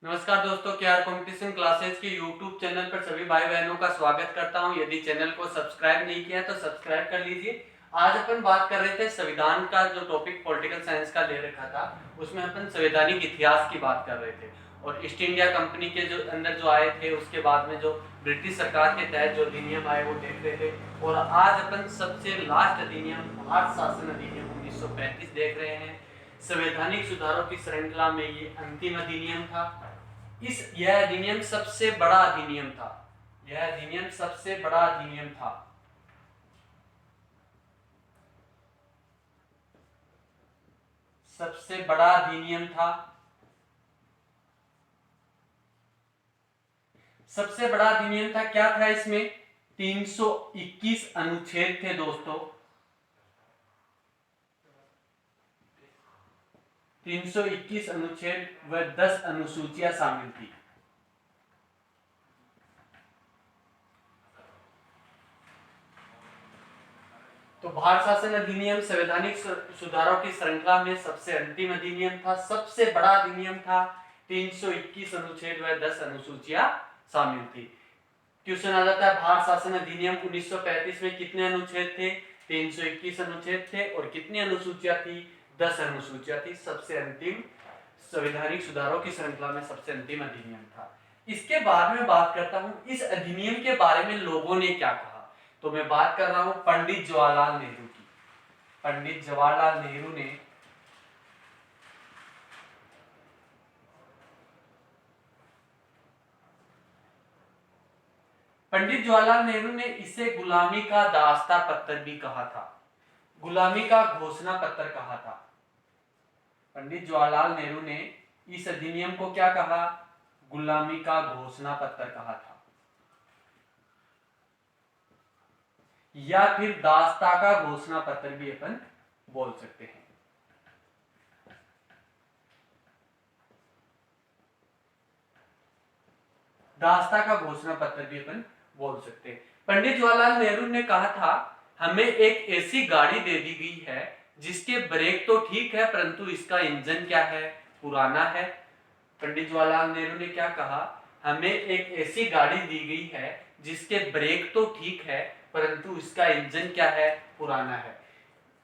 नमस्कार दोस्तों, K R competition classes के यूट्यूब चैनल पर सभी भाई बहनों का स्वागत करता हूं। यदि चैनल को सब्सक्राइब नहीं किया है तो सब्सक्राइब कर लीजिए। आज अपन बात कर रहे थे संविधान का, जो टॉपिक पॉलिटिकल साइंस का ले रखा था उसमें अपन संवैधानिक इतिहास की बात कर रहे थे और ईस्ट इंडिया कंपनी के जो अंदर जो आए थे, उसके बाद में जो ब्रिटिश सरकार के तहत जो अधिनियम आए वो देख रहे थे। और आज अपन सबसे लास्ट अधिनियम भारत शासन अधिनियम 1935 देख रहे हैं। संवैधानिक सुधारों की श्रृंखला में ये अंतिम अधिनियम था। यह अधिनियम सबसे बड़ा अधिनियम था। यह अधिनियम सबसे बड़ा अधिनियम था। सबसे बड़ा अधिनियम था। सबसे बड़ा अधिनियम था। क्या था इसमें? 321 अनुच्छेद थे दोस्तों। 321 अनुच्छेद व 10 अनुसूचियां शामिल थी। तो भारत शासन अधिनियम संवैधानिक सुधारों की श्रृंखला में सबसे अंतिम अधिनियम था, सबसे बड़ा अधिनियम था। 321 अनुच्छेद व 10 अनुसूचियां शामिल थी। क्वेश्चन आ जाता है, भारत शासन अधिनियम 1935 में कितने अनुच्छेद थे? 321 अनुच्छेद थे और कितनी अनुसूचियां थी? 10 अनुसूचियां थी। सबसे अंतिम संवैधानिक सुधारों की श्रृंखला में सबसे अंतिम अधिनियम था। इसके बाद में बात करता हूं इस अधिनियम के बारे में लोगों ने क्या कहा। तो मैं बात कर रहा हूं पंडित जवाहरलाल नेहरू की। पंडित जवाहरलाल नेहरू ने इसे गुलामी का दास्ता पत्र भी कहा था, गुलामी का घोषणा पत्र कहा था। पंडित जवाहरलाल नेहरू ने इस अधिनियम को क्या कहा? गुलामी का घोषणा पत्र कहा था, या फिर दास्ता का घोषणा पत्र भी अपन बोल सकते हैं। दास्ता का घोषणा पत्र भी अपन बोल सकते हैं। पंडित जवाहरलाल नेहरू ने कहा था, हमें एक ऐसी गाड़ी दे दी गई है जिसके ब्रेक तो ठीक है, परंतु इसका इंजन क्या है? पुराना है। पंडित जवाहरलाल नेहरू ने क्या कहा? हमें एक ऐसी गाड़ी दी गई है जिसके ब्रेक तो ठीक है, परंतु इसका इंजन क्या है? पुराना है।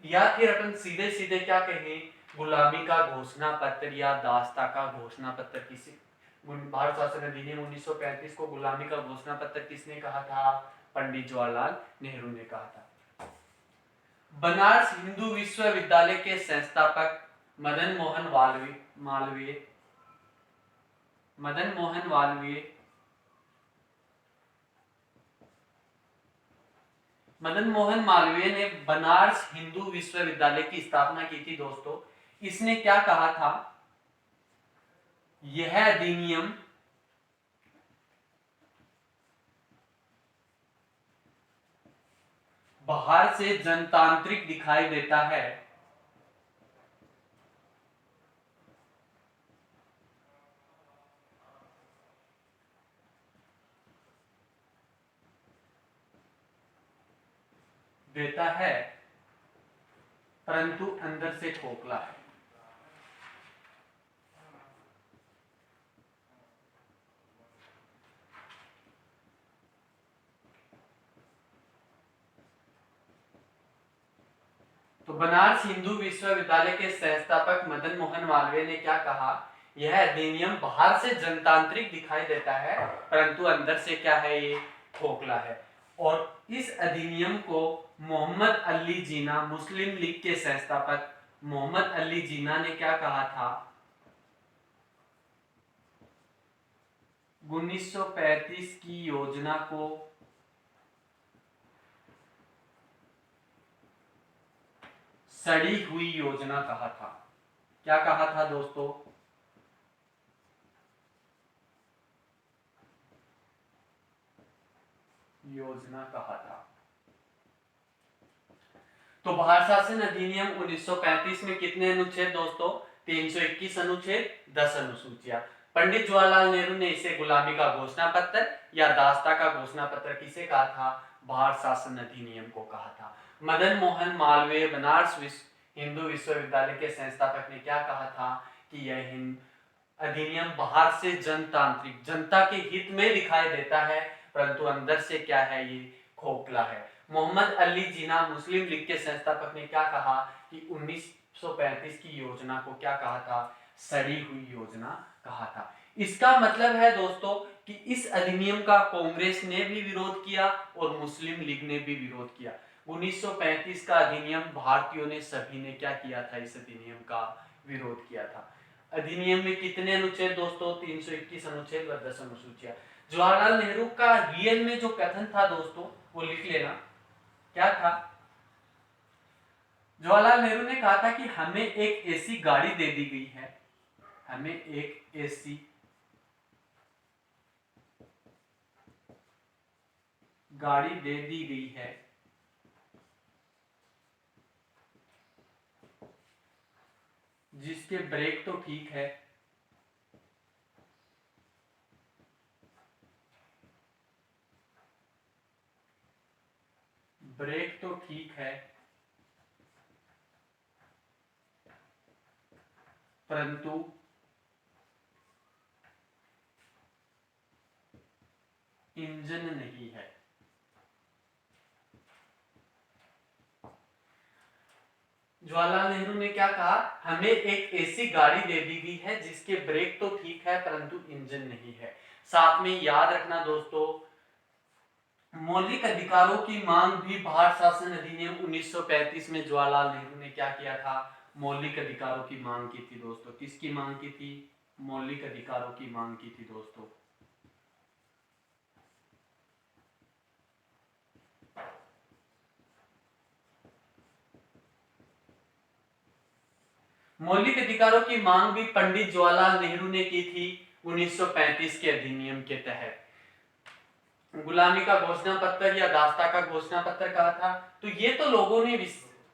या फिर अपन सीधे सीधे क्या कहें, गुलामी का घोषणा पत्र या दास्ता का घोषणा पत्र। किसी भारत शासन अधिनियम 1935 को गुलामी का घोषणा पत्र किसने कहा था? पंडित जवाहरलाल नेहरू ने कहा था। बनारस हिंदू विश्वविद्यालय के संस्थापक मदन मोहन मालवीय मदन मोहन मालवीय मदन मोहन मालवीय ने बनारस हिंदू विश्वविद्यालय की स्थापना की थी दोस्तों। इसने क्या कहा था? यह अधिनियम बाहर से जनतांत्रिक दिखाई देता है, परंतु अंदर से खोखला है। तो बनारस हिंदू विश्वविद्यालय के संस्थापक मदन मोहन मालवीय ने क्या कहा? यह अधिनियम बाहर से जनतांत्रिक दिखाई देता है, परंतु अंदर से क्या है? ये खोखला है। और इस अधिनियम को मोहम्मद अली जिन्ना, मुस्लिम लीग के संस्थापक मोहम्मद अली जिन्ना ने क्या कहा था? 1935 की योजना को सड़ी हुई योजना कहा था। क्या कहा था दोस्तों? योजना कहा था। तो भारत शासन अधिनियम 1935 में कितने अनुच्छेद दोस्तों? 321 अनुच्छेद, 10 अनुसूचियां। पंडित जवाहरलाल नेहरू ने इसे गुलामी का घोषणा पत्र या दास्ता का घोषणा पत्र किसे कहा था? भारत शासन अधिनियम को कहा था। मदन मोहन मालवीय बनारस हिंदू विश्वविद्यालय के संस्थापक ने क्या कहा था? कि यह अधिनियम बाहर से जनतांत्रिक, जनता के हित में दिखाई देता है, परंतु अंदर से क्या है, ये खोखला है। मोहम्मद अली जिन्ना मुस्लिम लीग के संस्थापक ने क्या कहा कि 1935 की योजना को क्या कहा था, सड़ी हुई योजना कहा था। इसका मतलब है दोस्तों कि इस अधिनियम का कांग्रेस ने भी विरोध किया और मुस्लिम लीग ने भी विरोध किया। 1935 का अधिनियम भारतीयों ने सभी ने क्या किया था, इस अधिनियम का विरोध किया था। अधिनियम में कितने अनुच्छेद दोस्तों, 321 अनुच्छेद व 10 अनुसूचियां। जवाहरलाल नेहरू का रियल में जो कथन था दोस्तों, वो लिख लेना, क्या था। जवाहरलाल नेहरू ने कहा था कि हमें एक ऐसी गाड़ी दे दी गई है, हमें एक ऐसी गाड़ी दे दी गई है जिसके ब्रेक तो ठीक है, ब्रेक तो ठीक है, परंतु इंजन नहीं है। जवाहरलाल नेहरू ने क्या कहा, हमें एक ऐसी गाड़ी दे दी गई है जिसके ब्रेक तो ठीक है परंतु इंजन नहीं है। साथ में याद रखना दोस्तों, मौलिक अधिकारों की मांग भी भारत शासन अधिनियम 1935 में जवाहरलाल नेहरू ने क्या किया था, मौलिक अधिकारों की मांग की थी दोस्तों। किसकी मांग की थी, मौलिक अधिकारों की मांग की थी दोस्तों। मौलिक अधिकारों की मांग भी पंडित जवाहरलाल नेहरू ने की थी 1935 के अधिनियम के तहत। गुलामी का घोषणा पत्र या दास्ता का घोषणा पत्र कहा था, तो ये तो लोगों ने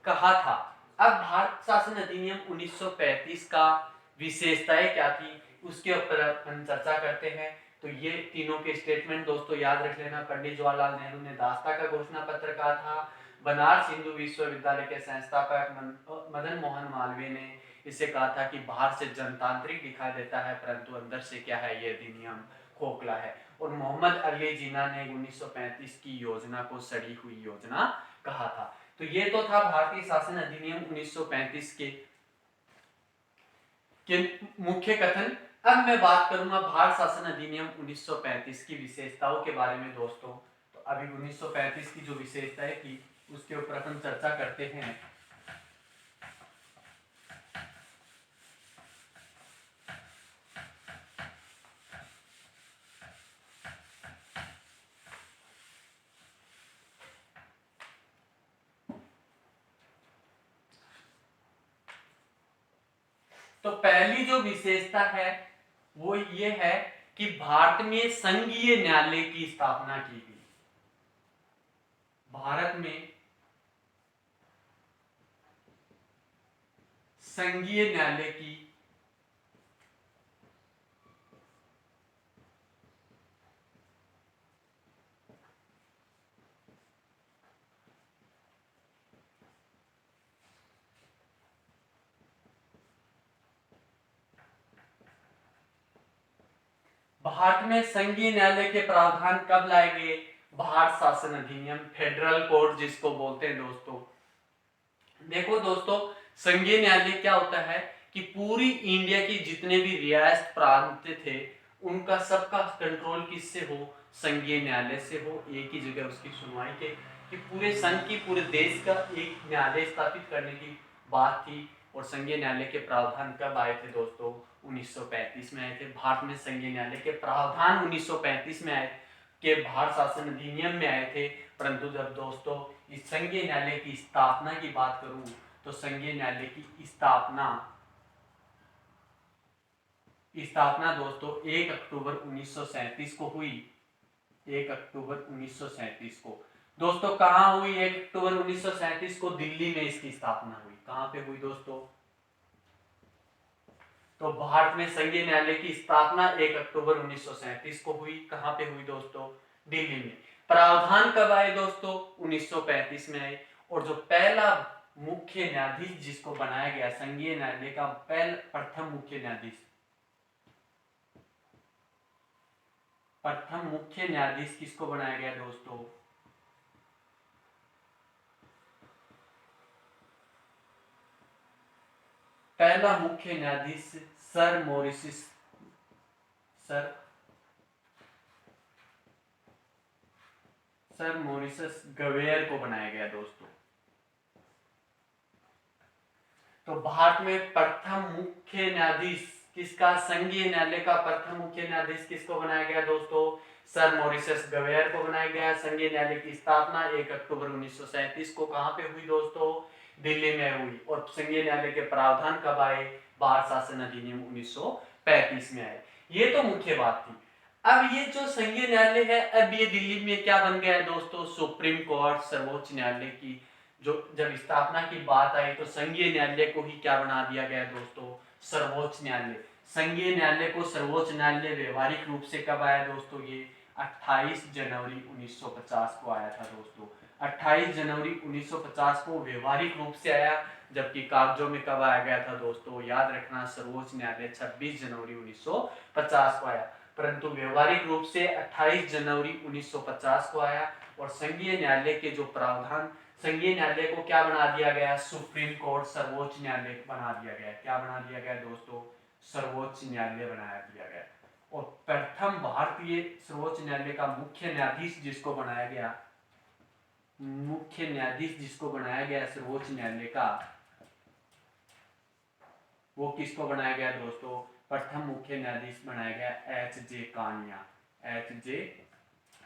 कहा था। अब भारत शासन अधिनियम 1935 का विशेषताएं क्या थी, उसके ऊपर हम चर्चा करते हैं। तो ये तीनों के स्टेटमेंट दोस्तों याद रख लेना। पंडित जवाहरलाल नेहरू ने दास्ता का घोषणा पत्र कहा था। बनारस हिंदू विश्वविद्यालय के संस्थापक मदन मोहन मालवीय ने इसे कहा था कि बाहर से जनतांत्रिक दिखाई देता है, परंतु अंदर से क्या है, ये अधिनियम खोखला है। और मोहम्मद अली जिन्ना ने 1935 की योजना को सड़ी हुई योजना कहा था। तो ये तो था भारतीय शासन अधिनियम 1935 के मुख्य कथन। अब मैं बात करूंगा भारत शासन अधिनियम 1935 की विशेषताओं के बारे में दोस्तों। तो अभी 1935 की जो विशेषताएं थी उसके ऊपर अपन चर्चा करते हैं। तो पहली जो विशेषता है वो ये है कि भारत में संघीय न्यायालय की स्थापना की गई। भारत में संघीय न्यायालय की भारत में संघीय न्यायालय के प्रावधान कब लाए गए, भारत शासन अधिनियम, फेडरल कोड जिसको बोलते हैं दोस्तों। देखो दोस्तों, संघीय न्यायालय क्या होता है कि पूरी इंडिया की जितने भी रियासत प्रांत थे उनका सबका कंट्रोल किससे हो, संघीय न्यायालय से हो। एक ही जगह उसकी सुनवाई के, कि पूरे संघ की, पूरे देश का एक न्यायालय स्थापित करने की बात थी। और संघीय न्यायालय के प्रावधान कब आए थे दोस्तों, 1935 में आए थे। भारत में संघीय न्यायालय के प्रावधान 1935 में आए के भारत शासन अधिनियम में आए थे। परंतु जब दोस्तों इस संघीय न्यायालय की स्थापना की बात करूं तो संघीय न्यायालय की स्थापना दोस्तों 1 अक्टूबर 1937 को हुई। 1 अक्टूबर 1937 को दोस्तों कहां हुई, 1 अक्टूबर 1937 को दिल्ली में इसकी स्थापना हुई। कहां पे हुई दोस्तों, तो भारत में संघीय न्यायालय की स्थापना 1 अक्टूबर 1937 को हुई। कहां पे हुई दोस्तों, दिल्ली में। प्रावधान कब आए दोस्तों, 1935 में आए। और जो पहला मुख्य न्यायाधीश जिसको बनाया गया, संघीय न्यायालय का प्रथम मुख्य न्यायाधीश, प्रथम मुख्य न्यायाधीश किसको बनाया गया दोस्तों? पहला मुख्य न्यायाधीश सर मोरिसस गवेयर को बनाया गया दोस्तों। तो भारत में प्रथम मुख्य न्यायाधीश किसका, संघीय न्यायालय का प्रथम मुख्य न्यायाधीश किसको बनाया गया दोस्तों? सर मोरिसस गवेयर को बनाया गया। संघीय न्यायालय की स्थापना 1 अक्टूबर 1937 को कहां पे हुई दोस्तों? दिल्ली में हुई। और संघीय न्यायालय के प्रावधान कब आए? भारत शासन अधिनियम 1935 में आए। ये तो मुख्य बात थी। अब ये जो संघीय न्यायालय है, अब ये दिल्ली में क्या बन गया है दोस्तों? सुप्रीम कोर्ट, सर्वोच्च न्यायालय की जो जब स्थापना की बात आई तो संघीय न्यायालय को ही क्या बना दिया गया दोस्तों? सर्वोच्च न्यायालय। संघीय न्यायालय को सर्वोच्च न्यायालय व्यवहारिक रूप से कब आया दोस्तों? ये 28 जनवरी 1950 को आया था दोस्तों। 28 जनवरी 1950 को व्यवहारिक रूप से आया, जबकि कागजों में कब आया गया था दोस्तों? याद रखना, सर्वोच्च न्यायालय 26 जनवरी 1950 को आया, परंतु व्यवहारिक रूप से 28 जनवरी 1950 को आया। और संघीय न्यायालय के जो प्रावधान, संघीय न्यायालय को क्या बना दिया गया? सुप्रीम कोर्ट, सर्वोच्च न्यायालय बना दिया गया। क्या बना दिया गया दोस्तों? सर्वोच्च न्यायालय बनाया दिया गया। और प्रथम भारतीय सर्वोच्च न्यायालय का मुख्य न्यायाधीश जिसको बनाया गया, सर्वोच्च न्यायालय का, वो किसको बनाया गया दोस्तों? प्रथम मुख्य न्यायाधीश बनाया गया एच.जे.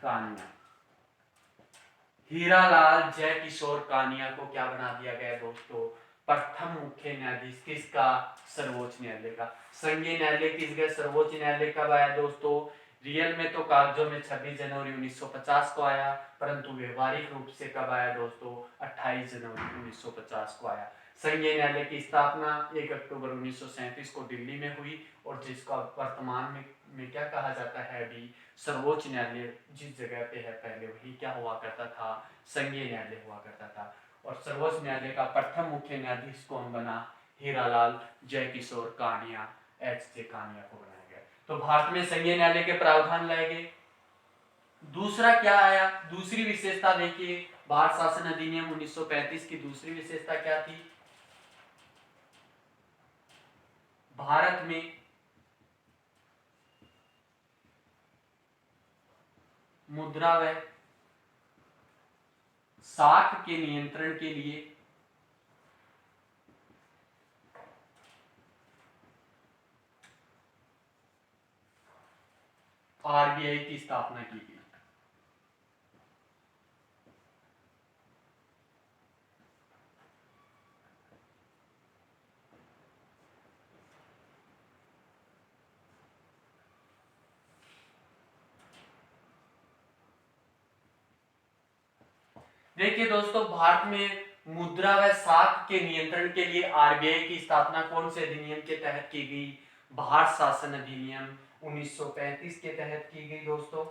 कानिया। हीरालाल जयकिशोर कानिया को क्या बना दिया गया दोस्तों? प्रथम मुख्य न्यायाधीश किसका? सर्वोच्च न्यायालय का। संघीय न्यायालय किस गए? सर्वोच्च न्यायालय कब आया दोस्तों? रियल में तो कागजों में 26 जनवरी 1950 को आया, परंतु व्यवहारिक रूप से कब आया दोस्तों? 28 जनवरी 1950 को आया। संघीय न्यायालय की स्थापना 1 अक्टूबर 1937 को दिल्ली में हुई, और जिसका वर्तमान में क्या कहा जाता है? अभी सर्वोच्च न्यायालय जिस जगह पे है पहले वही क्या हुआ करता था? संघीय न्यायालय हुआ करता था। और सर्वोच्च न्यायालय का प्रथम मुख्य न्यायाधीश कौन बना? हीरालाल जयकिशोर कानिया, एच.जे. कानिया को बनाया गया। तो भारत में संघीय न्यायालय के प्रावधान लाए गए। दूसरा क्या आया? दूसरी विशेषता देखिए, भारत शासन अधिनियम 1935 की दूसरी विशेषता क्या थी? भारत में मुद्रा व साख के नियंत्रण के लिए आरबीआई की स्थापना की गई। देखिए दोस्तों, भारत में मुद्रा व साख के नियंत्रण के लिए आरबीआई की स्थापना कौन से अधिनियम के तहत की गई? भारत शासन अधिनियम 1935 के तहत की गई दोस्तों।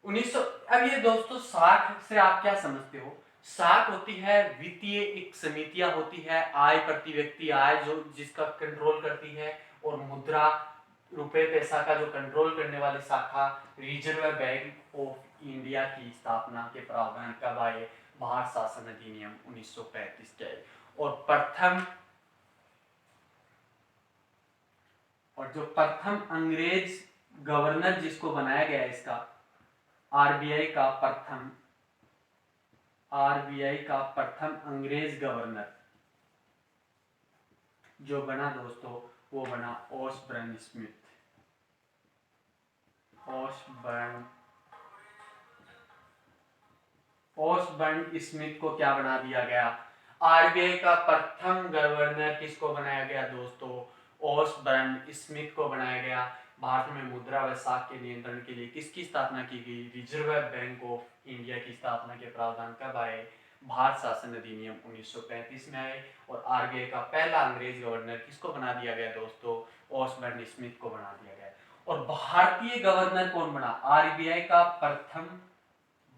1900। अब ये दोस्तों, साख से आप क्या समझते हो? साख होती है वित्तीय एक समितियां होती है, आय प्रति व्यक्ति आय जो जिसका कंट्रोल करती है, और मुद्रा रुपए पैसा का जो कंट्रोल करने वाली शाखा रिजर्व बैंक ऑफ इंडिया की स्थापना के प्रावधान कब आए? भारत शासन अधिनियम 1935 के। और जो प्रथम अंग्रेज गवर्नर जिसको बनाया गया इसका, आरबीआई का प्रथम अंग्रेज गवर्नर जो बना दोस्तों, वो बना ऑसबर्न स्मिथ को क्या बना दिया गया? आरबीआई का प्रथम गवर्नर किसको बनाया गया दोस्तों? ऑसबर्न स्मिथ को बनाया गया। भारत में मुद्रा व साख के नियंत्रण के लिए किसकी स्थापना की गई? रिजर्व बैंक ऑफ इंडिया की स्थापना के प्रावधान कब आए? भारत शासन अधिनियम 1935 में आए। और आरबीआई का पहला अंग्रेज गवर्नर किसको बना दिया गया दोस्तों? ऑसबर्न स्मिथ को बना दिया गया। और भारतीय गवर्नर कौन बना? आरबीआई का प्रथम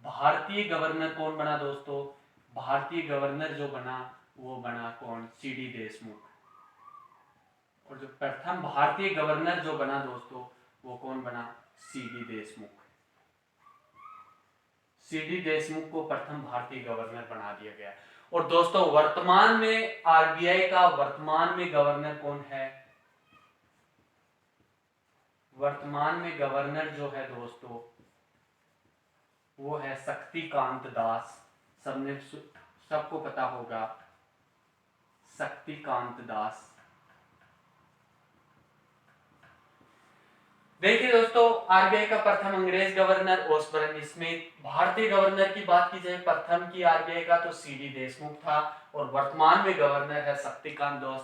भारतीय गवर्नर कौन बना दोस्तों? भारतीय गवर्नर जो बना वो बना कौन? सीडी देशमुख। और जो प्रथम भारतीय गवर्नर जो बना दोस्तों, वो कौन बना? सीडी देशमुख। सीडी देशमुख को प्रथम भारतीय गवर्नर बना दिया गया। और दोस्तों वर्तमान में आरबीआई का वर्तमान में गवर्नर कौन है? वर्तमान में गवर्नर जो है दोस्तों वो है शक्तिकांत दास। सबको पता होगा शक्तिकांत दास। देखिए दोस्तों आरबीआई का प्रथम अंग्रेज गवर्नर ओस्बोर्न स्मिथ। भारतीय गवर्नर की बात की जाए प्रथम की आरबीआई का तो सीडी देशमुख था और वर्तमान में गवर्नर है शक्तिकांत दास।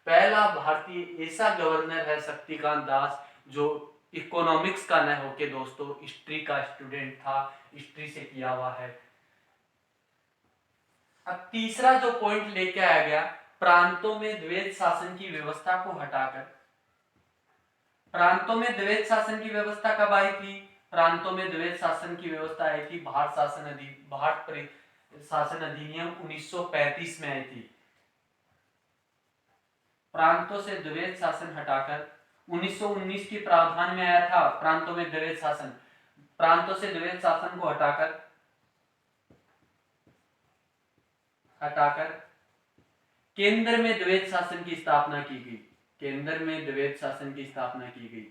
पहला भारतीय ऐसा गवर्नर है शक्तिकांत दास जो इकोनॉमिक्स का न होके दोस्तों हिस्ट्री का स्टूडेंट था, हिस्ट्री से किया हुआ है। अब तीसरा जो पॉइंट लेके आया गया, प्रांतों में द्वैध शासन की व्यवस्था को हटाकर। प्रांतों में द्वैध शासन की व्यवस्था कब आई थी? प्रांतों में द्वैध शासन की व्यवस्था आई थी भारत शासन अधिनियम 1935 में आई थी। प्रांतों से द्वैध शासन हटाकर 1919 के प्रावधान में आया था प्रांतों में द्वैध शासन। प्रांतों से द्वैध शासन को हटाकर केंद्र में द्वैध शासन की स्थापना की गई। केंद्र में द्वैध शासन की स्थापना की गई।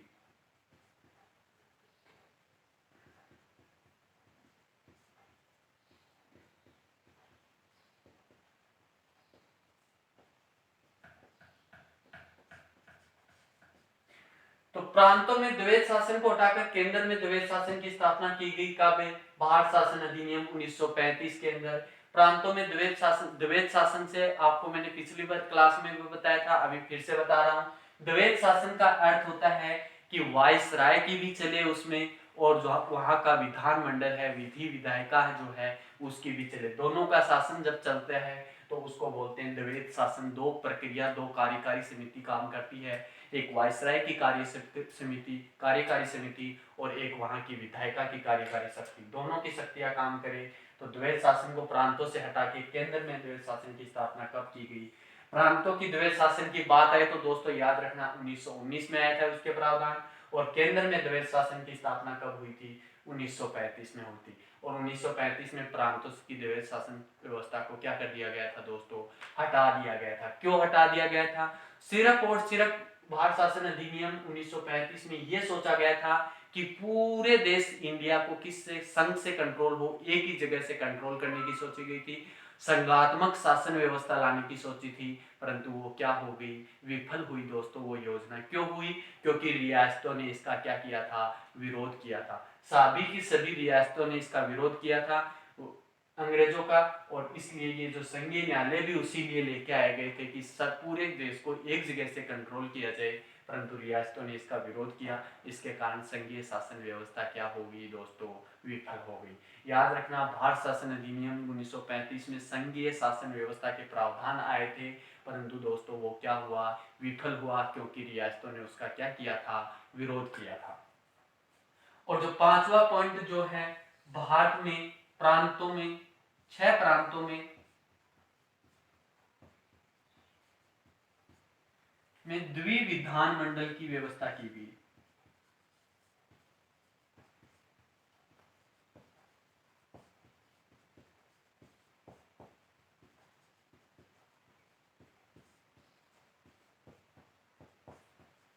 तो प्रांतों में द्वैध शासन को हटाकर केंद्र में द्वैध शासन की स्थापना की गई कब? भारत शासन अधिनियम 1935 के अंदर। प्रांतों में द्वैध शासन से आपको मैंने पिछली बार क्लास में भी बताया था, अभी फिर से बता रहा हूं। द्वैध शासन का अर्थ होता है कि वायसराय की भी चले उसमें और जो वहां का विधानमंडल है, विधि विधायिका जो है उसकी भी चले। दोनों का शासन जब चलता है तो उसको बोलते हैं द्वैध शासन। दो प्रक्रिया, दो कार्यकारी समिति काम करती है, एक वायसराय की कार्यकारी समिति और एक वहां की विधायिका की कार्यकारी शक्ति। दोनों की शक्तियां काम करें तो द्वैध शासन को प्रांतों से हटा के केंद्र में द्वैध शासन की स्थापना कब की गई? प्रांतों की द्वैध शासन की बात आए तो दोस्तों याद रखना 1919 में आया था उसके प्रावधान। और केंद्र में द्वैध शासन की स्थापना कब हुई थी? 1935 में हुई थी। और 1935 में प्रांतों की द्वैध शासन व्यवस्था को क्या कर दिया गया था दोस्तों? हटा दिया गया था। क्यों हटा दिया गया था? सिर्फ और सिर्फ भारत शासन अधिनियम 1935 में यह सोचा गया था कि पूरे देश इंडिया को किससे? संघ से कंट्रोल हो, एक ही जगह से कंट्रोल करने की सोची गई थी। संघात्मक शासन व्यवस्था लाने की सोची थी, परंतु वो क्या हो गई? विफल हुई दोस्तों वो योजना। क्यों हुई? क्योंकि रियासतों ने इसका क्या किया था? विरोध किया था। सभी की सभी रियासतों ने इसका विरोध किया था अंग्रेजों का। और इसलिए ये जो संघीय न्यायालय भी उसी लिए लेके आए गए थे कि सब पूरे देश को एक जगह से कंट्रोल किया जाए, परंतु रियासतों ने इसका विरोध किया। इसके कारण संघीय शासन व्यवस्था क्या हो गई दोस्तों? विफल हो गई। याद रखना भारत शासन अधिनियम 1935 में संघीय शासन व्यवस्था के प्रावधान आए थे, परंतु दोस्तों वो क्या हुआ? विफल हुआ, क्योंकि रियासतों ने उसका क्या किया था? विरोध किया था। और जो पांचवा पॉइंट जो है, भारत में प्रांतों में 6 प्रांतों में द्विविधान मंडल की व्यवस्था की गई।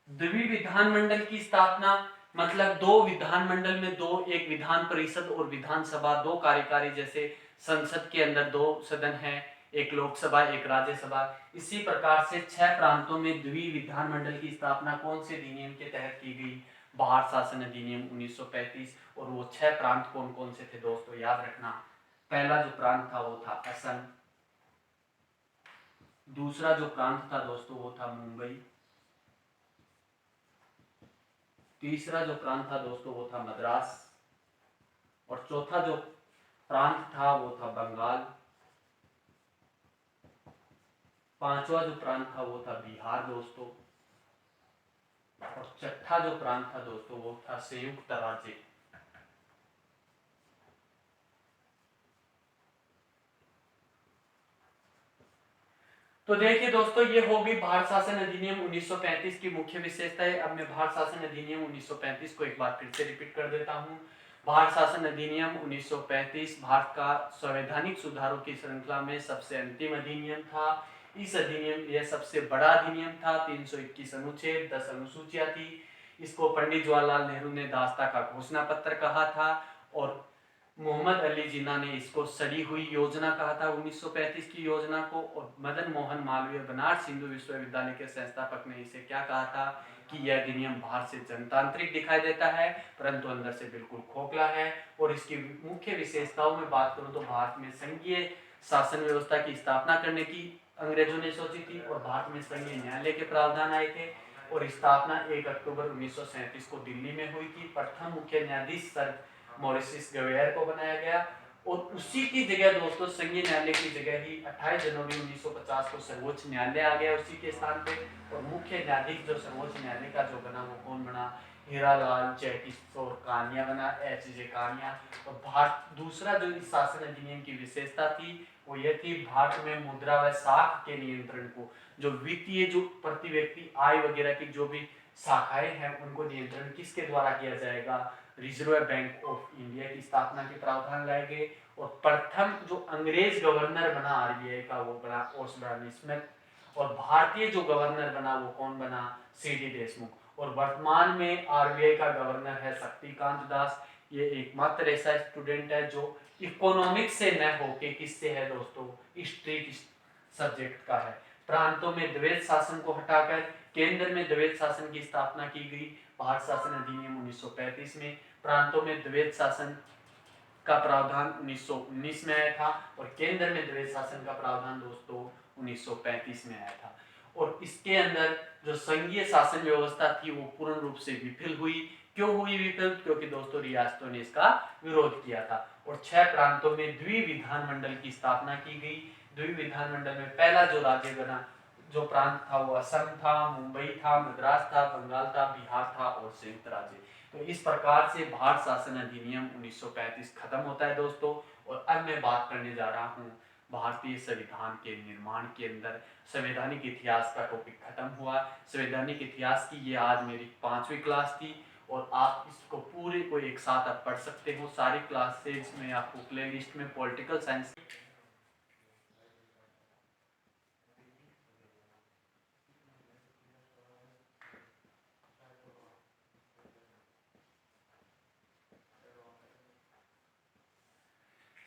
द्विविधान मंडल की स्थापना मतलब दो विधानमंडल में दो, एक विधान परिषद और विधानसभा, दो कार्यकारी। जैसे संसद के अंदर 2 सदन हैं, एक लोकसभा एक राज्यसभा। इसी प्रकार से 6 प्रांतों में द्विविधान मंडल की स्थापना कौन से अधिनियम के तहत की गई? भारत शासन अधिनियम 1935। और वो 6 प्रांत कौन कौन से थे दोस्तों? याद रखना, पहला जो प्रांत था वो था असम। दूसरा जो प्रांत था दोस्तों वो था मुंबई। तीसरा जो प्रांत था दोस्तों वो था मद्रास। और चौथा जो प्रांत था वो था बंगाल। पांचवा जो प्रांत था वो था बिहार दोस्तों। और छठा जो प्रांत था दोस्तों वो था संयुक्त राज्य। तो देखिए दोस्तों, ये होगी भारत शासन अधिनियम 1935 की मुख्य विशेषताएं। अब मैं भारत शासन अधिनियम 1935 को एक बार फिर से रिपीट कर देता हूँ। भारत शासन अधिनियम 1935 भारत का संवैधानिक सुधारों की श्रृंखला में सबसे अंतिम अधिनियम था। इस अधिनियम यह सबसे बड़ा अधिनियम था। 321 अनुच्छेद, 10 अनुसूचियां थी। इसको पंडित जवाहरलाल नेहरू ने दास्ता का घोषणा पत्र कहा था और मोहम्मद अली जिन्ना ने इसको सड़ी हुई योजना कहा था 1935 की योजना को। और मदन मोहन मालवीय बनारस हिंदू विश्वविद्यालय के संस्थापक ने इसे क्या कहा था कि यह अधिनियम बाहर से जनतांत्रिक दिखाई देता है परंतु अंदर से बिल्कुल खोखला है। और इसकी मुख्य विशेषताओं में बात करूं तो भारत में संघीय शासन व्यवस्था की स्थापना करने की अंग्रेजों ने सोची थी और भारत में संघीय न्यायालय के प्रावधान आए थे। और स्थापना 1 अक्टूबर 1937 को दिल्ली में हुई थी। प्रथम मुख्य न्यायाधीश सर मॉरिस गवेयर को बनाया गया। और उसी की जगह दोस्तों संघीय न्यायालय की जगह ही 28 जनवरी 1950 को सर्वोच्च न्यायालय आ गया उसी के स्थान पे। और मुख्य न्यायाधीश जो सर्वोच्च न्यायालय का जो बना वो कौन बना? हीरालाल जयकिशोर कानिया बना, एच.जे. कानिया। और भारत दूसरा जो इस शासन अधिनियम की विशेषता थी वो ये थी, भारत में मुद्रा व साख के नियंत्रण को, जो वित्तीय जो प्रति व्यक्ति आय वगैरह की जो भी शाखाएं हैं उनको नियंत्रण किसके द्वारा किया जाएगा? रिजर्व बैंक ऑफ इंडिया की स्थापना के प्रावधान लाए गए। और प्रथम जो अंग्रेज गवर्नर बना आरबीआई का वो बना ओसबर्न स्मिथ। और भारतीय जो गवर्नर बना वो कौन बना? सी.डी. देशमुख। और वर्तमान में आरबीआई का गवर्नर है शक्तिकांत दास। ये एकमात्र ऐसा स्टूडेंट है जो इकोनॉमिक्स से न होके किससे है दोस्तों? स्ट्रीट सब्जेक्ट का है। प्रांतों में द्वैत शासन को हटाकर केंद्र में द्वैत शासन की स्थापना की गई भारत शासन अधिनियम 1935 में। प्रांतों में द्वैत शासन का प्रावधान 1919 में आया था और केंद्र में द्वैत शासन का प्रावधान दोस्तों 1935 में आया था। और इसके अंदर जो संघीय शासन व्यवस्था थी वो पूर्ण रूप से विफल हुई। क्यों हुई विफल? क्योंकि दोस्तों रियासतों ने इसका विरोध किया था। और 6 प्रांतों में द्विविधान मंडल की स्थापना की गई। द्विविधान मंडल में पहला जो राज्य बना, जो प्रांत था वो असम था, मुंबई था, मद्रास था, बंगाल था, बिहार था और संयुक्त राज्य। तो इस प्रकार से भारत शासन अधिनियम 1935 खत्म होता है दोस्तों। और अब मैं बात करने जा रहा हूँ भारतीय संविधान के निर्माण के अंदर संवैधानिक इतिहास का टॉपिक खत्म हुआ। संवैधानिक इतिहास की ये आज मेरी 5वीं क्लास थी और आप इसको पूरे को एक साथ आप पढ़ सकते हो। सारी क्लासेज में आपको प्ले लिस्ट में पॉलिटिकल साइंस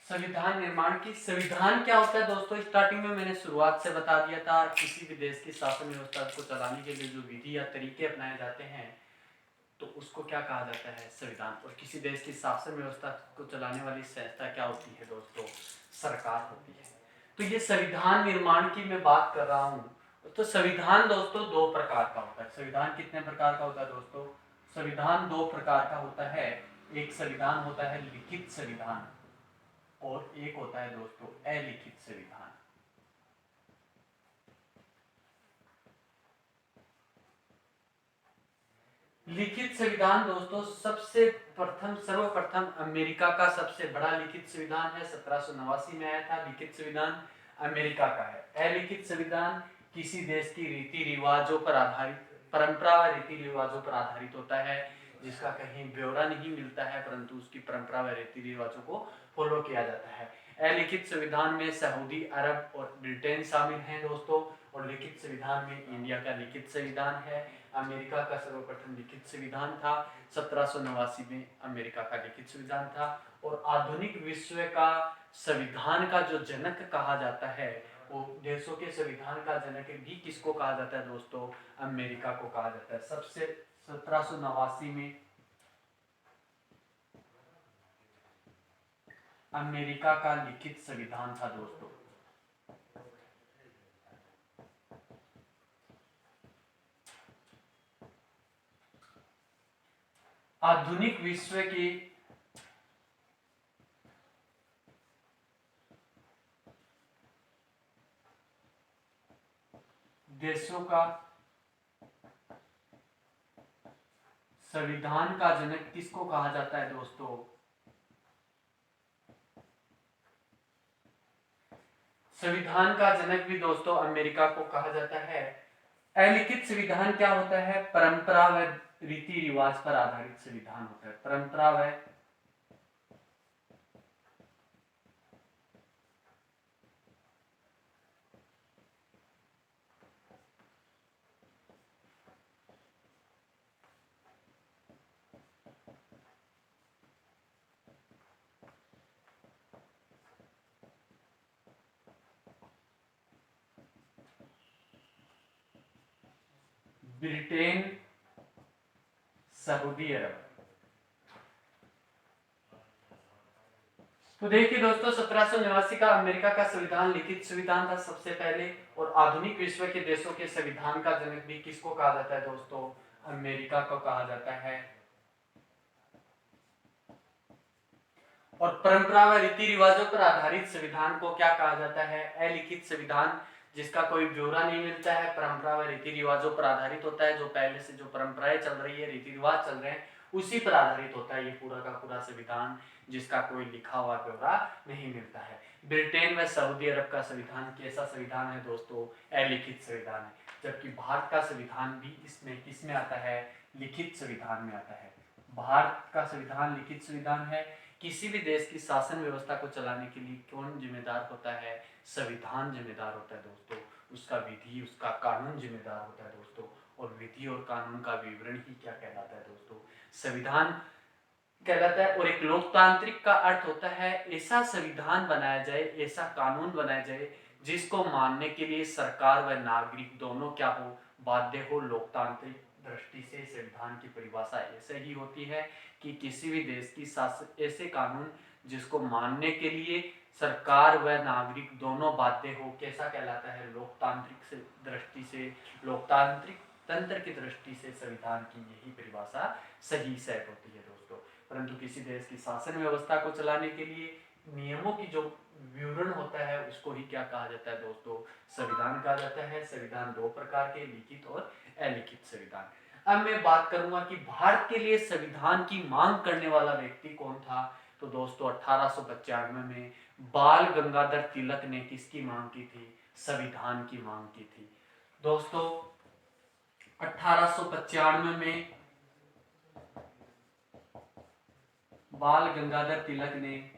संविधान निर्माण की। संविधान क्या होता है दोस्तों? स्टार्टिंग में मैंने शुरुआत से बता दिया था। किसी भी देश की शासन व्यवस्था को चलाने के लिए जो विधि या तरीके अपनाए जाते हैं तो उसको क्या कहा जाता है? संविधान। और किसी देश की शासन व्यवस्था को चलाने वाली संस्था क्या होती है दोस्तों? सरकार होती है। तो ये संविधान निर्माण की मैं बात कर रहा हूँ। तो संविधान दोस्तों 2 प्रकार का होता है। संविधान कितने प्रकार का होता है दोस्तों? संविधान 2 प्रकार का होता है। एक संविधान होता है लिखित संविधान और एक होता है दोस्तों अलिखित संविधान। लिखित संविधान दोस्तों सबसे प्रथम सर्वप्रथम अमेरिका का सबसे बड़ा लिखित संविधान है। 1789 में आया था लिखित संविधान, अमेरिका का है। अलिखित संविधान किसी देश की रीति रिवाजों पर आधारित, परंपरा व रीति रिवाजों पर आधारित होता है जिसका कहीं ब्यौरा नहीं मिलता है परंतु उसकी परंपरा व रीति रिवाजों को फॉलो किया जाता है। अलिखित संविधान में सऊदी अरब और ब्रिटेन शामिल हैं दोस्तों। और लिखित संविधान में इंडिया का लिखित संविधान है। अमेरिका का सर्वप्रथम लिखित संविधान था। 1789 में अमेरिका का लिखित संविधान था। और आधुनिक विश्व का संविधान का जो जनक कहा जाता है वो देशों के संविधान का जनक भी किसको कहा जाता है दोस्तों? अमेरिका को कहा जाता है। सबसे 1789 में अमेरिका का लिखित संविधान था दोस्तों। आधुनिक विश्व की देशों का संविधान का जनक किसको कहा जाता है दोस्तों? संविधान का जनक भी दोस्तों अमेरिका को कहा जाता है। अलिखित संविधान क्या होता है? परंपरा व रीति रिवाज पर आधारित संविधान होता है। परंपरा व ब्रिटेन, सऊदी अरब। तो देखिए दोस्तों, 1789 का अमेरिका का संविधान लिखित संविधान था सबसे पहले, और आधुनिक विश्व के देशों के संविधान का जनक भी किसको कहा जाता है दोस्तों? अमेरिका को कहा जाता है। और परंपरा व रीति रिवाजों पर आधारित संविधान को क्या कहा जाता है? अलिखित संविधान, जिसका कोई ब्यौरा नहीं मिलता है, परंपरा व रीति रिवाजों पर आधारित होता है। जो पहले से जो परंपराएं चल रही है, रीति रिवाज चल रहे हैं, उसी पर आधारित होता है ये पूरा का पूरा संविधान, जिसका कोई लिखा हुआ ब्यौरा नहीं मिलता है। ब्रिटेन व सऊदी अरब का संविधान कैसा संविधान है दोस्तों? अलिखित संविधान है। जबकि भारत का संविधान भी इसमें किसमें आता है? लिखित संविधान में आता है। भारत का संविधान लिखित संविधान है। किसी भी देश की शासन व्यवस्था को चलाने के लिए कौन जिम्मेदार होता है? संविधान जिम्मेदार होता है दोस्तों। उसका विधि, उसका कानून जिम्मेदार होता है दोस्तों। और विधि और कानून का विवरण ही क्या कहलाता है दोस्तों? संविधान कहलाता है। और एक लोकतांत्रिक का अर्थ होता है ऐसा संविधान बनाया जाए, ऐसा कानून बनाया जाए जिसको मानने के लिए सरकार व नागरिक दोनों क्या हो? बाध्य हो। लोकतांत्रिक दृष्टि से संविधान की परिभाषा ऐसे ही होती है कि किसी भी देश की शासन ऐसे कानून जिसको मानने के लिए सरकार व नागरिक दोनों बाध्य हो, कैसा कहलाता है? लोकतांत्रिक से दृष्टि से, लोकतांत्रिक तंत्र की दृष्टि से संविधान की यही परिभाषा सही सेट होती है दोस्तों। परंतु किसी देश की शासन व्यवस्था को चलाने के लिए नियमों की जो विवरण होता है, उसको ही क्या कहा जाता है दोस्तों? संविधान कहा जाता है। संविधान दो प्रकार के, लिखित और अलिखित संविधान। अब मैं बात करूंगा कि भारत के लिए संविधान की मांग करने वाला व्यक्ति कौन था। तो दोस्तों 1895 में बाल गंगाधर तिलक ने किसकी मांग की थी? संविधान की मांग की थी दोस्तों। 1895 में बाल गंगाधर तिलक ने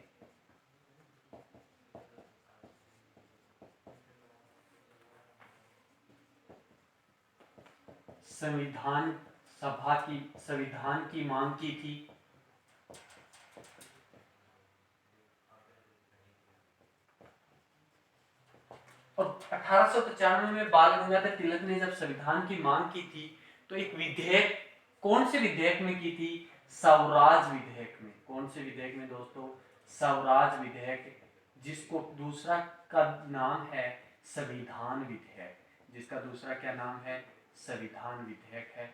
संविधान सभा की संविधान की मांग की थी। और 1895 में बाल गंगाधर तिलक ने जब संविधान की मांग की थी, तो एक विधेयक, कौन से विधेयक में की थी? स्वराज विधेयक में। कौन से विधेयक में दोस्तों? स्वराज विधेयक, जिसको दूसरा का नाम है संविधान विधेयक, जिसका दूसरा क्या नाम है? संविधान विधेयक है।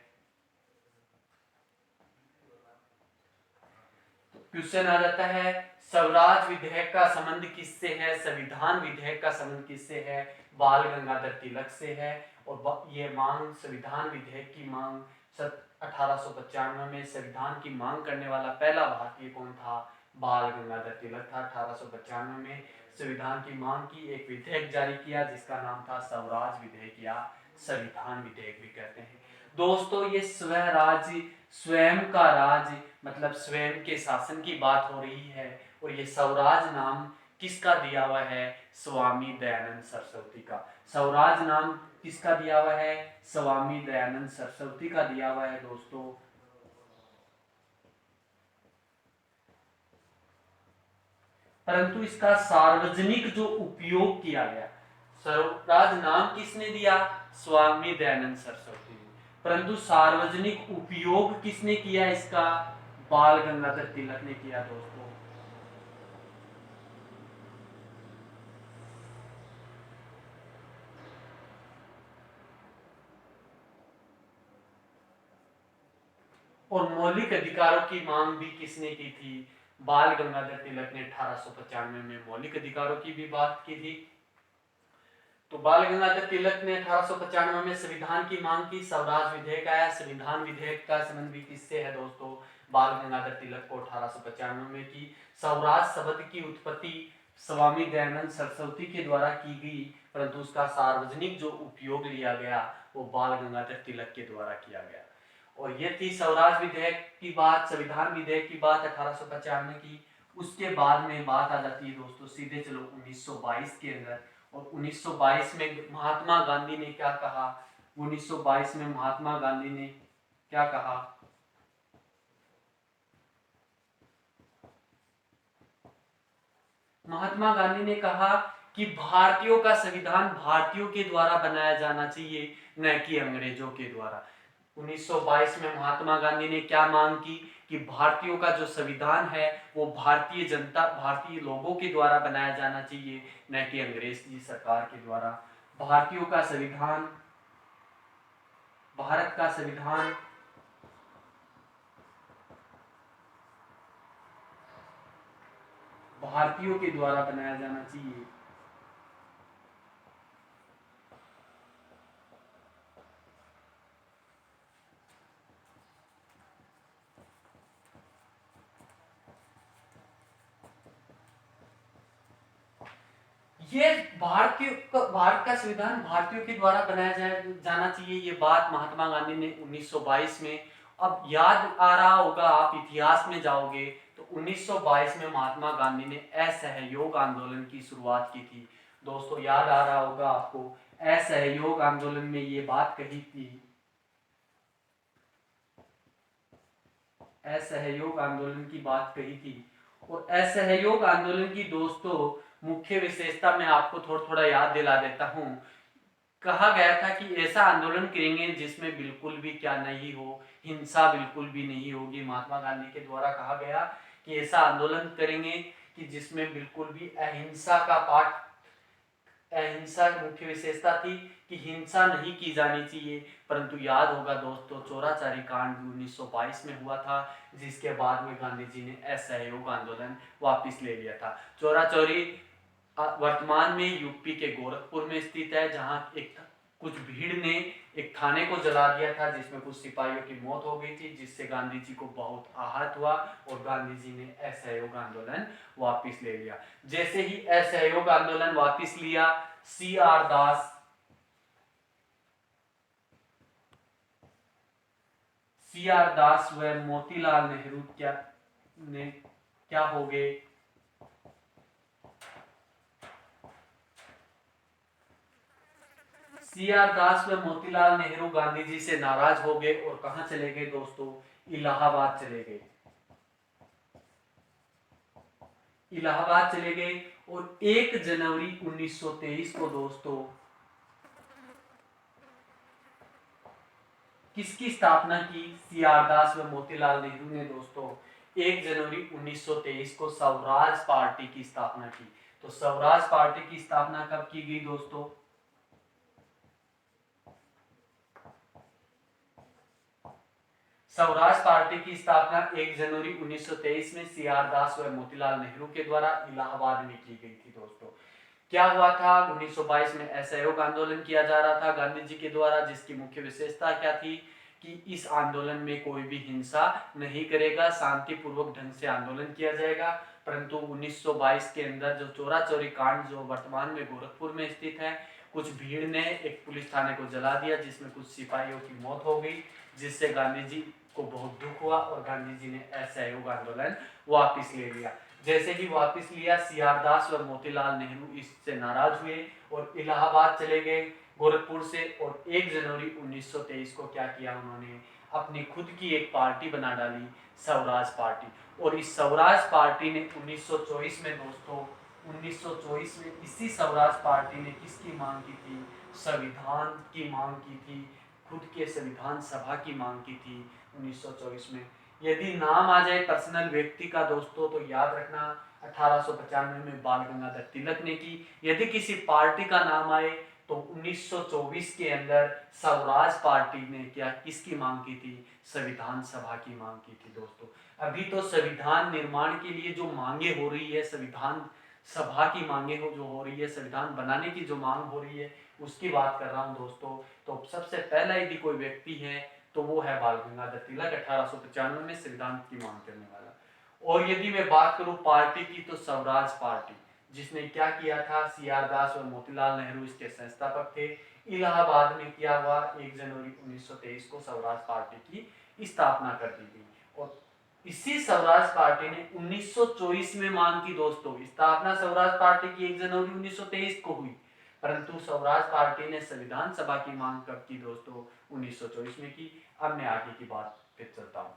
तो क्वेश्चन आ जाता है, स्वराज विधेयक का संबंध किससे है? संविधान विधेयक का संबंध किससे है? बाल गंगाधर तिलक से है। और ये मांग, संविधान विधेयक की मांग 1895 में संविधान की मांग करने वाला पहला भारतीय कौन था? बाल गंगाधर तिलक था। 1895 में संविधान की मांग की, एक विधेयक जारी किया जिसका नाम था स्वराज विधेयक या संविधान विधेयक भी कहते हैं दोस्तों। ये स्वराज, स्वयं का राज, मतलब स्वयं के शासन की बात हो रही है। और ये स्वराज नाम किसका दिया हुआ है? स्वामी दयानंद सरस्वती का। स्वराज नाम किसका दिया हुआ है? स्वामी दयानंद सरस्वती का दिया हुआ है दोस्तों। परंतु इसका सार्वजनिक जो उपयोग किया गया, स्वराज नाम किसने दिया? स्वामी दयानंद सरस्वती ने। परंतु सार्वजनिक उपयोग किसने किया इसका? बाल गंगाधर तिलक ने किया दोस्तों। और मौलिक अधिकारों की मांग भी किसने की थी? बाल गंगाधर तिलक ने 1895 में मौलिक अधिकारों की भी बात की थी। तो बाल गंगाधर तिलक ने 1895 में संविधान की मांग की, स्वराज विधेयक आया। संविधान विधेयक का संबंध भी किससे है दोस्तों? बाल गंगाधर तिलक को 1895 में की। स्वराज शब्द की उत्पत्ति स्वामी दयानंद सरस्वती के द्वारा की गई, परंतु उसका सार्वजनिक जो उपयोग लिया गया वो बाल गंगाधर तिलक के द्वारा किया गया। और ये थी स्वराज विधेयक की बात, संविधान विधेयक की बात 1895 की। उसके बाद में बात आ जाती है दोस्तों सीधे चलो 1922 के अंदर। और 1922 में महात्मा गांधी ने क्या कहा, 1922 में महात्मा गांधी ने क्या कहा, महात्मा गांधी ने कहा कि भारतीयों का संविधान भारतीयों के द्वारा बनाया जाना चाहिए, न कि अंग्रेजों के द्वारा। 1922 में महात्मा गांधी ने क्या मांग की कि भारतीयों का जो संविधान है वो भारतीय जनता, भारतीय लोगों के द्वारा बनाया जाना चाहिए, न कि अंग्रेज की सरकार के द्वारा। भारतीयों का संविधान, भारत का संविधान भारतीयों के द्वारा बनाया जाना चाहिए। ये भारत का संविधान भारतीयों के द्वारा बनाया जाना चाहिए, ये बात महात्मा गांधी ने 1922 में। अब याद आ रहा होगा, आप इतिहास में जाओगे तो 1922 में महात्मा गांधी ने असहयोग आंदोलन की शुरुआत की थी। दोस्तों याद आ रहा होगा आपको, असहयोग आंदोलन में ये बात कही थी, असहयोग आंदोलन की बात कही थी। और असहयोग आंदोलन की दोस्तों मुख्य विशेषता मैं आपको थोड़ा थोड़ा याद दिला देता हूं। कहा गया था कि ऐसा आंदोलन करेंगे जिसमें बिल्कुल भी क्या नहीं हो, हिंसा बिल्कुल भी नहीं होगी। महात्मा गांधी के द्वारा कहा गया कि ऐसा आंदोलन करेंगे कि जिसमें बिल्कुल भी अहिंसा का पाठ, अहिंसा मुख्य विशेषता थी कि हिंसा नहीं की जानी चाहिए। परंतु याद होगा दोस्तों चौराचारी कांड 1922 में हुआ था, जिसके बाद में गांधी जी ने असहयोग आंदोलन वापस ले लिया था। चौराचौरी वर्तमान में यूपी के गोरखपुर में स्थित है, जहां एक कुछ भीड़ ने एक थाने को जला दिया था, जिसमें कुछ सिपाहियों की मौत हो गई थी, जिससे गांधी जी को बहुत आहत हुआ और गांधी जी ने असहयोग आंदोलन वापस ले लिया। जैसे ही असहयोग आंदोलन वापस लिया, सी आर दास, सी आर दास व मोतीलाल नेहरू क्या हो गए, सी आर दास व मोतीलाल नेहरू गांधी जी से नाराज हो गए और कहां चले गए दोस्तों, इलाहाबाद चले गए, इलाहाबाद चले गए। और 1 जनवरी 1923 को दोस्तों किसकी स्थापना की, सी आर दास व मोतीलाल नेहरू ने दोस्तों 1 जनवरी 1923 को स्वराज पार्टी की स्थापना की। तो स्वराज पार्टी की स्थापना कब की गई दोस्तों, स्वराज पार्टी की स्थापना 1 जनवरी 1923 में सी आर दास व मोतीलाल नेहरू के द्वारा इलाहाबाद में की गई थी। दोस्तों क्या हुआ था, 1922 में असहयोग आंदोलन किया जा रहा था गांधी जी के द्वारा, जिसकी मुख्य विशेषता क्या थी कि इस आंदोलन में कोई भी हिंसा नहीं करेगा, शांतिपूर्वक ढंग से आंदोलन किया जाएगा। परंतु 1922 के अंदर जो चोरा चोरी कांड जो वर्तमान में गोरखपुर में स्थित है, कुछ भीड़ ने एक पुलिस थाने को जला दिया, जिसमें कुछ सिपाहियों की मौत हो गई, जिससे गांधी जी को बहुत दुख हुआ और गांधी जी ने असहयोग आंदोलन वापस ले लिया। जैसे ही वापस लिया, सी आर दास व मोतीलाल नेहरू इससे नाराज हुए और इलाहाबाद चले गए गोरखपुर से। और 1 जनवरी 1923 को क्या किया, उन्होंने अपनी खुद की एक पार्टी बना डाली, स्वराज पार्टी। और इस स्वराज पार्टी ने 1924 में दोस्तों, 1924 में इसी स्वराज पार्टी ने किसकी मांग की थी, संविधान की मांग की थी, खुद के संविधान सभा की मांग की थी 1924 में। यदि नाम आ जाए पर्सनल व्यक्ति का दोस्तों तो याद रखना 1895 में बाल गंगाधर तिलक ने की। यदि किसी पार्टी का नाम आए तो 1924 के अंदर स्वराज पार्टी ने क्या किसकी मांग की थी, संविधान सभा की मांग की थी। दोस्तों अभी तो संविधान निर्माण के लिए जो मांगे हो रही है, संविधान सभा की मांगे जो हो रही है, संविधान बनाने की जो मांग हो रही है उसकी बात कर रहा हूं दोस्तों। तो सबसे पहला यदि कोई व्यक्ति है तो वो है बाल गंगाधर तिलक, 1895 में संविधान की मांग करने वाला। और यदि मैं बात करूं पार्टी की तो स्वराज पार्टी, जिसने क्या किया था, CR दास और मोतीलाल नेहरू इसके संस्थापक थे। इलाहाबाद में किया हुआ 1 जनवरी 1923 को स्वराज पार्टी की स्थापना कर दी गई और इसी स्वराज पार्टी ने 1924 में मांग की दोस्तों। स्थापना स्वराज पार्टी की 1 जनवरी 1923 को हुई, परंतु स्वराज पार्टी ने संविधान सभा की मांग कब की दोस्तों, 1924 में की। अब मैं आगे की बात पे चलता हूँ।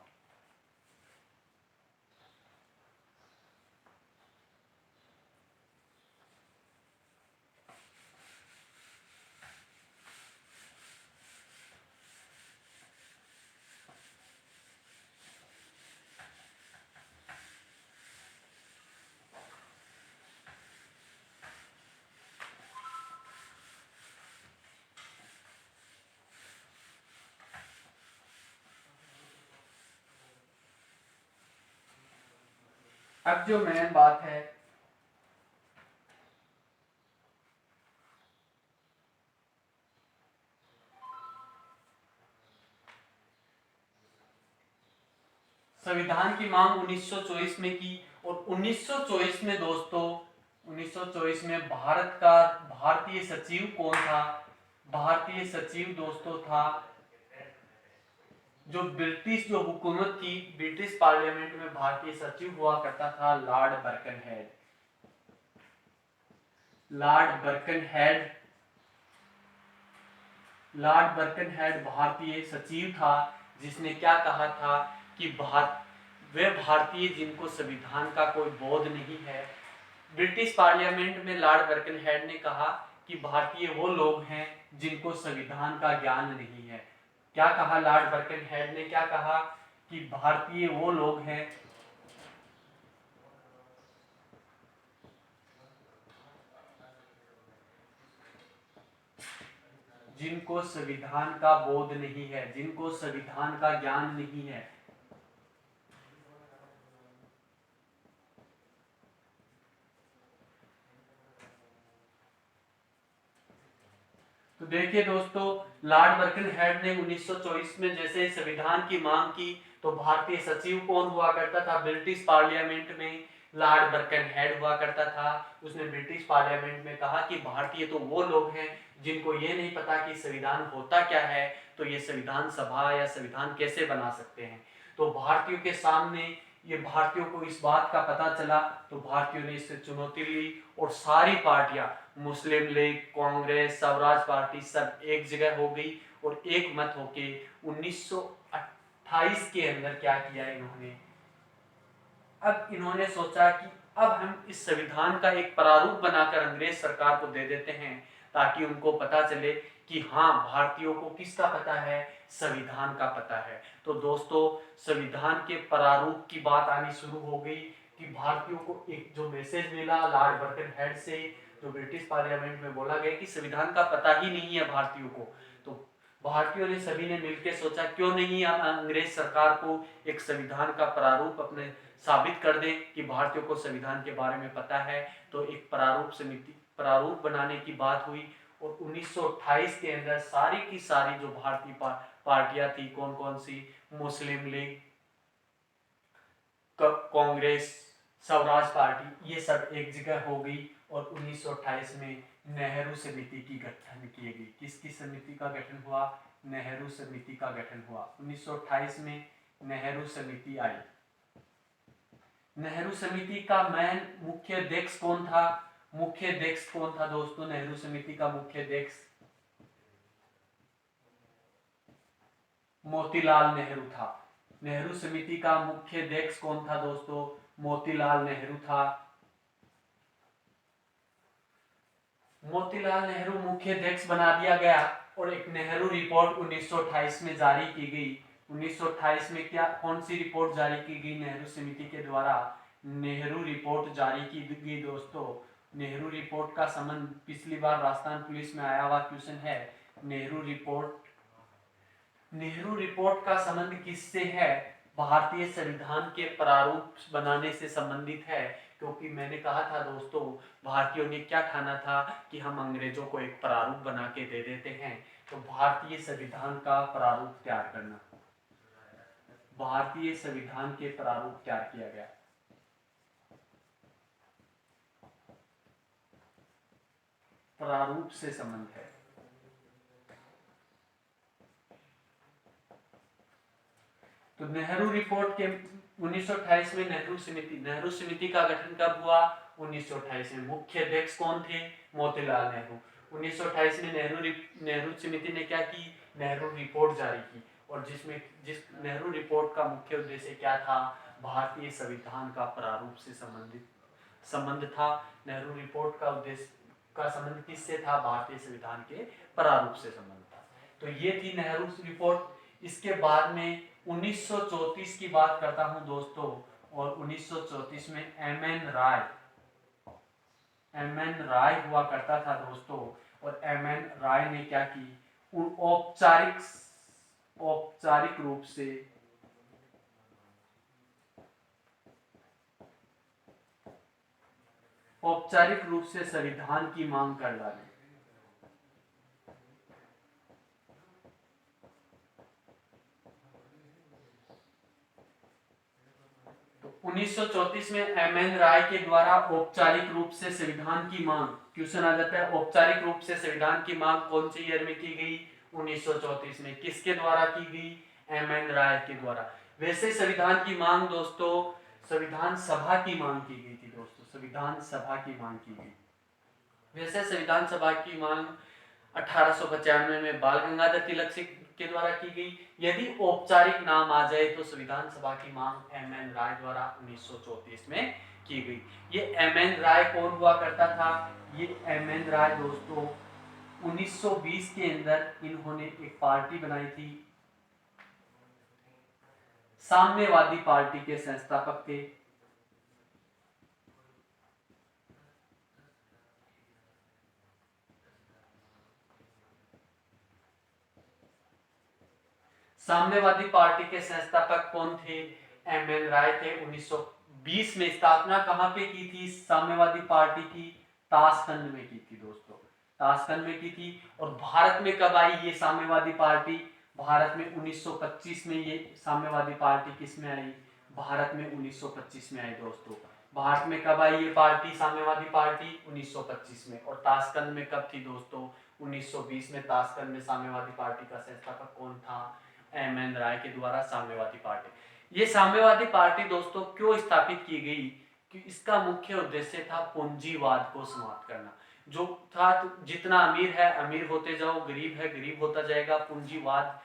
अब जो मेन बात है, संविधान की मांग 1924 में की और 1924 में दोस्तों, 1924 में भारतीय सचिव कौन था? भारतीय सचिव दोस्तों था जो ब्रिटिश जो हुकूमत थी, ब्रिटिश पार्लियामेंट में भारतीय सचिव हुआ करता था लॉर्ड बर्कनहेड। लॉर्ड बर्कनहेड भारतीय सचिव था, जिसने क्या कहा था कि वे भारतीय जिनको संविधान का कोई बोध नहीं है। ब्रिटिश पार्लियामेंट में लॉर्ड बर्कनहेड ने कहा कि भारतीय वो लोग हैं जिनको संविधान का ज्ञान नहीं है। क्या कहा लॉर्ड बर्कनहेड ने? क्या कहा कि भारतीय वो लोग हैं जिनको संविधान का बोध नहीं है, जिनको संविधान का ज्ञान नहीं है। तो देखिए दोस्तों, लॉर्ड बर्कनहेड ने 1924 में जैसे संविधान की मांग की, तो भारतीय सचिव कौन हुआ करता था? ब्रिटिश पार्लियामेंट में लॉर्ड बर्कनहेड हुआ करता था। उसने ब्रिटिश पार्लियामेंट में कहा कि भारतीय तो वो लोग हैं जिनको ये नहीं पता कि संविधान होता क्या है, तो ये संविधान सभा या संविधान कैसे बना सकते हैं। तो भारतीयों के सामने ये भारतीयों को इस बात का पता चला, तो भारतीयों ने इससे चुनौती ली और सारी पार्टियां, मुस्लिम लीग, कांग्रेस, स्वराज पार्टी, सब एक जगह हो गई और एक मत होके 1928 के अंदर क्या किया इन्होंने, अब इन्होंने सोचा कि अब हम इस संविधान का एक प्रारूप बनाकर अंग्रेज सरकार को दे देते हैं, ताकि उनको पता चले कि हाँ, भारतीयों को किसका पता है? संविधान का पता है। तो दोस्तों, संविधान के प्रारूप की बात आनी शुरू हो गई कि भारतीयों को एक जो मैसेज मिला लॉर्ड बर्कनहेड से, जो ब्रिटिश पार्लियामेंट में बोला गया कि संविधान का पता ही नहीं है भारतीयों को, तो भारतीयों ने सभी ने मिलकर सोचा क्यों नहीं हम अंग्रेज सरकार को एक संविधान का प्रारूप अपने साबित कर दें कि भारतीयों को संविधान के बारे में पता है। तो एक प्रारूप बनाने की बात हुई और 1928 के अंदर सारी की सारी जो भारतीय पार्टियां थी, कौन कौन सी? मुस्लिम लीग, कांग्रेस, स्वराज पार्टी, ये सब एक जगह हो गई और 1928 में नेहरू समिति की गठन की गई। किसकी समिति का गठन हुआ? नेहरू समिति का गठन हुआ। 1928 में नेहरू समिति आई। नेहरू समिति का मुख्य अध्यक्ष कौन था? मुख्य अध्यक्ष कौन था दोस्तों? नेहरू समिति का मुख्य अध्यक्ष मोतीलाल नेहरू था। नेहरू समिति का मुख्य अध्यक्ष कौन था दोस्तों? मोतीलाल नेहरू था। मोतीलाल नेहरू मुख्य अध्यक्ष बना दिया गया और एक नेहरू रिपोर्ट 1928 में जारी की गई। 1928 में क्या कौन सी रिपोर्ट जारी की गई नेहरू समिति के द्वारा? नेहरू रिपोर्ट जारी की गई दोस्तों। नेहरू रिपोर्ट का संबंध पिछली बार राजस्थान पुलिस में आया हुआ क्वेश्चन है। नेहरू रिपोर्ट का संबंध किससे है? भारतीय संविधान के प्रारूप बनाने से संबंधित है, क्योंकि मैंने कहा था दोस्तों, भारतीयों ने क्या ठाना था कि हम अंग्रेजों को एक प्रारूप बना के दे देते हैं। तो भारतीय संविधान का प्रारूप तैयार करना, भारतीय संविधान के प्रारूप तैयार किया गया। प्रारूप से संबंध है। तो नेहरू रिपोर्ट के 1928 में नेहरू समिति का गठन कब हुआ? 1928 में। मुख्य अध्यक्ष कौन थे? मोतीलाल नेहरू। 1928 में नेहरू समिति ने क्या की? नेहरू रिपोर्ट जारी की, और जिस नेहरू रिपोर्ट का मुख्य उद्देश्य क्या था? भारतीय संविधान का प्रारूप से संबंध था। नेहरू रिपोर्ट का उद्देश्य का संबंध किससे था? भारतीय संविधान के प्रारूप से संबंध था। तो ये थी नेहरू रिपोर्ट। इसके बाद में 1934 की बात करता हूं दोस्तों, और 1934 में एम एन राय हुआ करता था दोस्तों। और एम एन राय ने क्या की? औपचारिक रूप से संविधान की मांग कर डाली। तो 1934 में एम एन राय के द्वारा औपचारिक रूप से संविधान की मांग, क्वेश्चन आ जाता है औपचारिक रूप से संविधान की मांग कौन से ईयर में की गई? 1934 में। किसके द्वारा की गई? एम एन राय के द्वारा। वैसे संविधान की मांग दोस्तों संविधान सभा की मांग की गई थी दोस्तों, संविधान सभा की मांग की गई। वैसे संविधान सभा की मांग 1895 में बाल गंगाधर तिलक के द्वारा की गई। यदि औपचारिक नाम आ जाए तो संविधान सभा की मांग एम एन राय द्वारा 1934 में की गई। ये एम एन राय कौन हुआ करता था? ये एम एन राय दोस्तों 1920 के अंदर इन्होंने एक पार्टी बनाई थी। साम्यवादी पार्टी के संस्थापक थे। साम्यवादी पार्टी के संस्थापक कौन थे? एम एन राय थे। 1920 में स्थापना कहां पे की थी साम्यवादी पार्टी की? ताशकंद में की थी दोस्तों, ताशकंद में की थी। और भारत में कब आई ये साम्यवादी पार्टी? भारत में 1925 में ये साम्यवादी पार्टी किस में आई? भारत में 1925 में आई दोस्तों। भारत में कब आई ये पार्टी साम्यवादी पार्टी? 1925 में। और ताशकंद में कब थी दोस्तों? 1920 में। ताशकंद में साम्यवादी पार्टी का संस्थापक कौन था? एम एन राय के द्वारा साम्यवादी पार्टी। ये साम्यवादी पार्टी दोस्तों क्यों स्थापित की गई? कि इसका मुख्य उद्देश्य था पूंजीवाद को समाप्त करना। जो था जितना अमीर है अमीर होते जाओ, गरीब है गरीब होता जाएगा। पूंजीवाद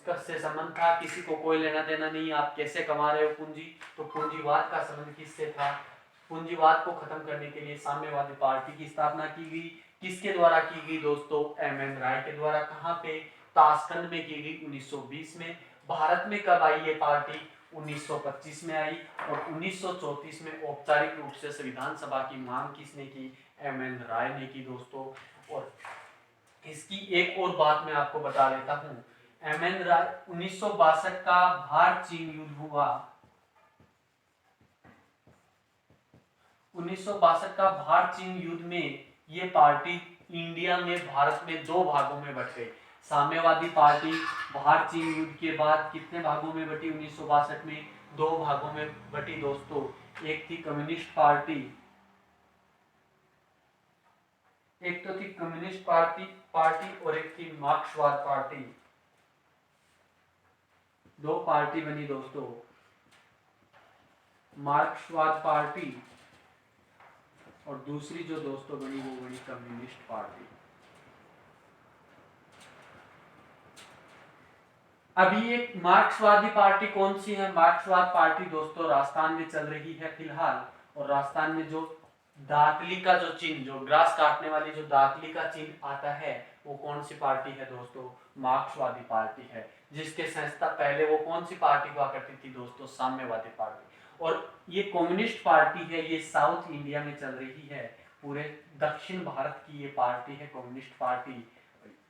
से संबंध था, किसी को कोई लेना देना नहीं, आप कैसे कमा रहे हो पूंजी। तो पूंजीवाद का संबंध किससे था? पूंजीवाद को खत्म करने के लिए साम्यवादी पार्टी की स्थापना की गई। किसके द्वारा की गई दोस्तों? एम एन राय के द्वारा। कहां पे? ताशकंद में की गई 1920 में। भारत में कब आई ये पार्टी? 1925 में आई। और 1934 में औपचारिक रूप से संविधान सभा की मांग किसने की? एम एन राय ने की दोस्तों। और इसकी एक और बात मैं आपको बता देता हूं। एम एन राय 1962 का भारत चीन युद्ध हुआ। 1962 का भारत चीन युद्ध में ये पार्टी इंडिया में भारत में दो भागों में बट गई। साम्यवादी पार्टी भारत चीन युद्ध के बाद कितने भागों में बटी? 1962 में दो भागों में बटी दोस्तों। एक थी कम्युनिस्ट पार्टी, एक तो थी कम्युनिस्ट पार्टी और एक थी मार्क्सवाद पार्टी। दो पार्टी बनी दोस्तों, मार्क्सवाद पार्टी और दूसरी जो दोस्तों बनी वो बनी कम्युनिस्ट पार्टी। अभी एक मार्क्सवादी पार्टी कौन सी है? मार्क्सवाद पार्टी दोस्तों राजस्थान में चल रही है फिलहाल। और राजस्थान में जो दातली का जो चिन्ह, जो ग्रास काटने वाली जो दातली का चिन्ह आता है वो कौन सी पार्टी है दोस्तों? मार्क्सवादी पार्टी है। जिसके संस्था पहले वो कौन सी पार्टी हुआ करती थी दोस्तों? साम्यवादी पार्टी। और ये कम्युनिस्ट पार्टी है, ये साउथ इंडिया में चल रही है। पूरे दक्षिण भारत की ये पार्टी है कम्युनिस्ट पार्टी।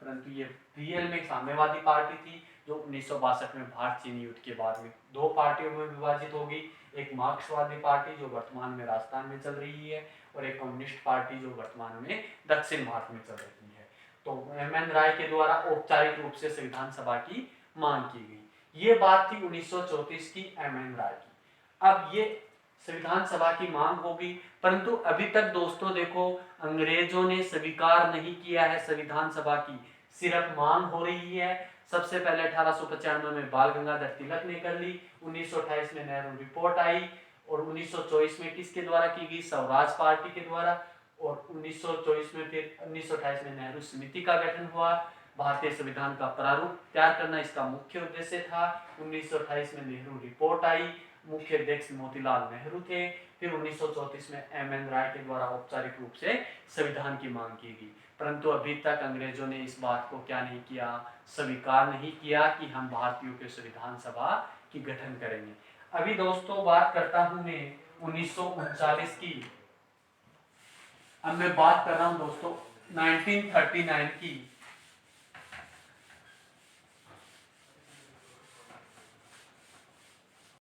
परंतु ये रियल में साम्यवादी पार्टी थी जो 1962 में भारत चीन युद्ध के बाद में दो पार्टियों में विभाजित हो गई। एक मार्क्सवादी पार्टी जो वर्तमान में राजस्थान में चल रही है, और एक कम्युनिस्ट पार्टी जो वर्तमान में दक्षिण भारत में चल रही है। तो एम एन राय के द्वारा औपचारिक रूप से संविधान सभा की मांग की गई। ये बात थी 1934 की एम एन राय की। अब ये संविधान सभा की मांग होगी, परंतु अभी तक दोस्तों देखो अंग्रेजों ने स्वीकार नहीं किया है संविधान सभा की, सिर्फ मांग हो रही है। सबसे पहले 1895 में बाल गंगाधर तिलक ने कर ली, 1928 में नेहरू रिपोर्ट आई, और 1924 में किसके द्वारा की गई, स्वराज पार्टी के द्वारा, और 1924 में फिर 1928 में नेहरू समिति का गठन हुआ। भारतीय संविधान का प्रारूप तैयार करना इसका मुख्य उद्देश्य था। 1928 में नेहरू रिपोर्ट आई, मुख्य अध्यक्ष मोतीलाल नेहरू थे। फिर 1934 में एम.एन. राय के द्वारा औपचारिक रूप से संविधान की मांग की गई, परंतु अभी तक अंग्रेजों ने इस बात को क्या नहीं किया, स्वीकार नहीं किया कि हम भारतीयों के संविधान सभा की गठन करेंगे। अभी दोस्तों बात करता हूं मैं 1939 की। अब मैं बात कर रहा हूं दोस्तों 1939 की।